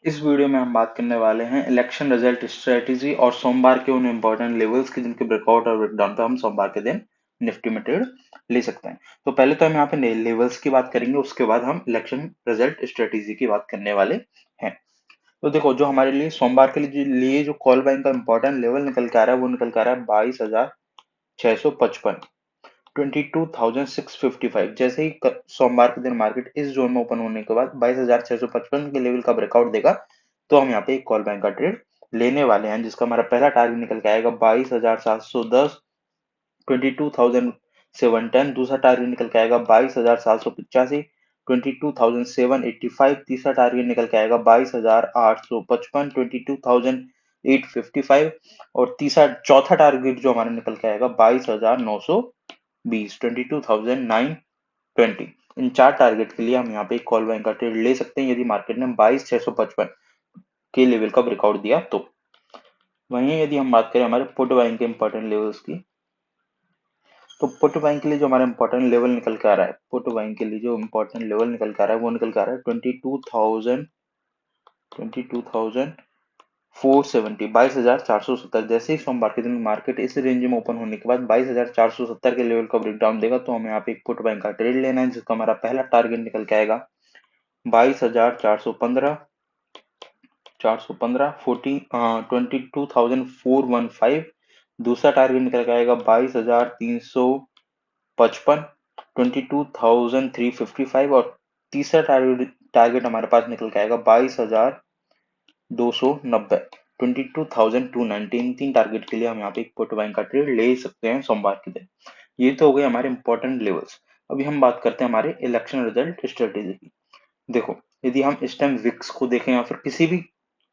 इस वीडियो में हम बात करने वाले हैं इलेक्शन रिजल्ट स्ट्रेटेजी और सोमवार के उन इंपॉर्टेंट लेवल्स की जिनके ब्रेकआउट और ब्रेकडाउन पे हम सोमवार के दिन निफ्टी में ट्रेड ले सकते हैं। तो पहले तो हम यहाँ पे लेवल्स की बात करेंगे, उसके बाद हम इलेक्शन रिजल्ट स्ट्रेटेजी की बात करने वाले हैं। तो देखो, जो हमारे लिए सोमवार के लिए जो कॉल बाइंग का इंपॉर्टेंट लेवल निकल के आ रहा है वो निकल के आ रहा है 22,655, 22,655। जैसे ही सोमवार के दिन मार्केट इस जोन में ओपन होने के बाद 22,655 के लेवल का ब्रेकआउट देगा तो हम यहाँ पे एक कॉल बैंक का ट्रेड लेने वाले हैं, जिसका हमारा पहला टारगेट निकल के आएगा 22,710, 22,710। दूसरा टारगेट निकल के आएगा 22,785, 22,785। तीसरा टारगेट निकल के आएगा 22,855, 22,855। और तीसरा चौथा टारगेट जो हमारा निकल के आएगा 22,920, 22,920। इन चार टारगेट के लिए हम यहाँ पे एक कॉल बैंक का ट्रेड ले सकते हैं यदि मार्केट ने 22,655 के लेवल का ब्रेकआउट दिया तो। वहीं यदि हम बात करें हमारे पुट बाइंग के इंपॉर्टेंट लेवल्स की, तो पुट बाइंग के लिए जो हमारा इंपॉर्टेंट लेवल निकल के आ रहा है, पुट बाइंग के लिए जो इंपॉर्टेंट लेवल निकल के आ रहा है वो निकल के आ रहा है 22,000, 22,470, 22,470। जैसे ही सोमवार के दिन मार्केट इस रेंज में ओपन होने के बाद 22,470 के लेवल का ब्रेकडाउन देगा तो हमें यहाँ पे एक पुट बाइंग का ट्रेड लेना है, जिसका हमारा पहला टारगेट निकल के आएगा 22,415, 415, 22,415। दूसरा टारगेट निकल के आएगा 22,355, 22,355। और तीसरा टारगेट टारगेट हमारे पास निकल के आएगा 22,290, 22,290। इन तीन टारगेट के लिए हम यहाँ पे एक पुट बाइंग का ट्रेड ले सकते हैं सोमवार के दिन। ये तो हो गए हमारे इंपॉर्टेंट लेवल्स। अभी हम बात करते हैं हमारे इलेक्शन रिजल्ट स्ट्रेटेजी की। देखो, यदि हम इस टाइम विक्स को देखें या फिर किसी भी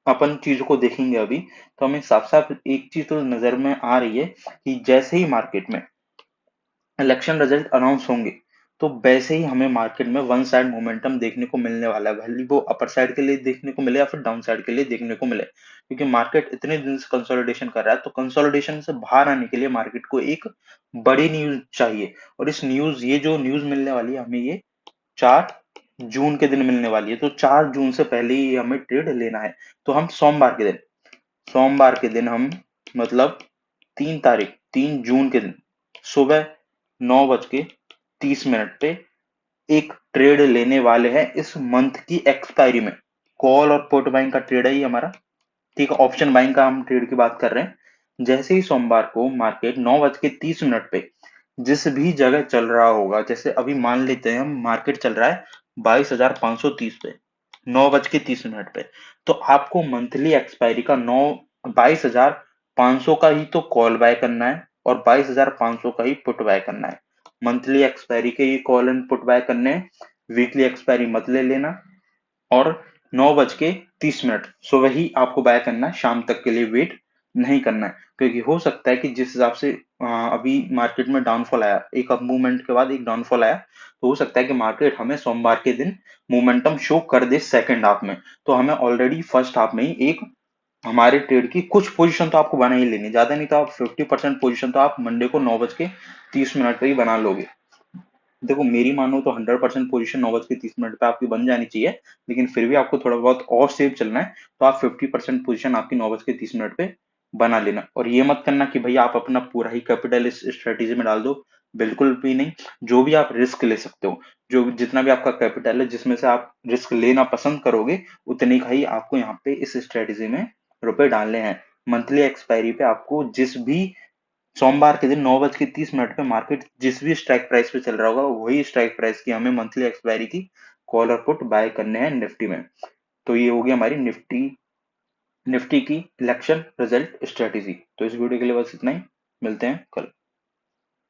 अपन चीजों को देखेंगे अभी, तो हमें साफ साफ एक चीज तो नजर में आ रही है कि जैसे ही मार्केट में इलेक्शन रिजल्ट अनाउंस होंगे तो वैसे ही हमें मार्केट में वन साइड मोमेंटम देखने को मिलने वाला है, भले वो अपर साइड के लिए देखने को मिले या फिर डाउन साइड के लिए देखने को मिले। क्योंकि मार्केट इतने दिन से कंसोलिडेशन कर रहा है, तो कंसोलिडेशन से बाहर आने के लिए मार्केट को एक बड़ी न्यूज चाहिए। और इस न्यूज, ये जो न्यूज मिलने वाली है हमें, ये 4 जून के दिन मिलने वाली है। तो 4 जून से पहले ही हमें ट्रेड लेना है। तो हम सोमवार के दिन हम, मतलब 3 जून के दिन सुबह 9:30 पे एक ट्रेड लेने वाले हैं इस मंथ की एक्सपायरी में। कॉल और पुट बाइंग का ट्रेड है ये हमारा, ठीक है। ऑप्शन बाइंग का हम ट्रेड की बात कर रहे हैं। जैसे ही सोमवार को मार्केट 9:30 पे जिस भी जगह चल रहा होगा, जैसे अभी मान लेते हैं हम मार्केट चल रहा है 22,530 पे 9:30 पे, तो आपको मंथली एक्सपायरी का 22,500 का ही तो कॉल बाय करना है और 22,500 का ही पुट बाय करना है। मंथली एक्सपायरी के ही कॉल एंड पुट बाय करने हैं, वीकली एक्सपायरी मत ले लेना। और 9:30 सुबह ही आपको बाय करना है, शाम तक के लिए वेट नहीं करना है। क्योंकि हो सकता है कि जिस हिसाब से अभी मार्केट में डाउनफॉल आया, एक अप मूवमेंट के बाद एक डाउनफॉल आया, तो हो सकता है कि मार्केट हमें सोमवार के दिन मोमेंटम शो कर दे सेकंड हाफ में। तो हमें ऑलरेडी फर्स्ट हाफ में ही एक हमारे ट्रेड की कुछ पोजीशन तो आपको बना ही लेनी, ज्यादा नहीं तो आप 50% पोजीशन तो आप मंडे को 9:30 पे ही बना लोगे। देखो, मेरी मानो तो 100% पोजीशन 9:30 पे आपकी बन जानी चाहिए, लेकिन फिर भी आपको थोड़ा बहुत और सेफ चलना है तो आप 50% पोजीशन आपकी 9:30 पे बना लेना। और ये मत करना कि भाई आप अपना पूरा ही कैपिटल इस स्ट्रेटेजी में डाल दो, बिल्कुल भी नहीं। जो भी आप रिस्क ले सकते हो, जो जितना भी आपका कैपिटल है जिसमें से आप रिस्क लेना पसंद करोगे, उतने का ही आपको यहाँ पे इस स्ट्रेटेजी में रुपए डालने हैं। मंथली एक्सपायरी पे आपको जिस भी सोमवार के दिन 9:30 पे मार्केट जिस भी स्ट्राइक प्राइस पे चल रहा होगा, वही स्ट्राइक प्राइस की हमें मंथली एक्सपायरी की कॉल और पुट बाय करने हैं निफ्टी में। तो ये होगी हमारी निफ्टी निफ्टी की इलेक्शन रिजल्ट स्ट्रेटेजी। तो इस वीडियो के लिए बस इतना ही, मिलते हैं कल।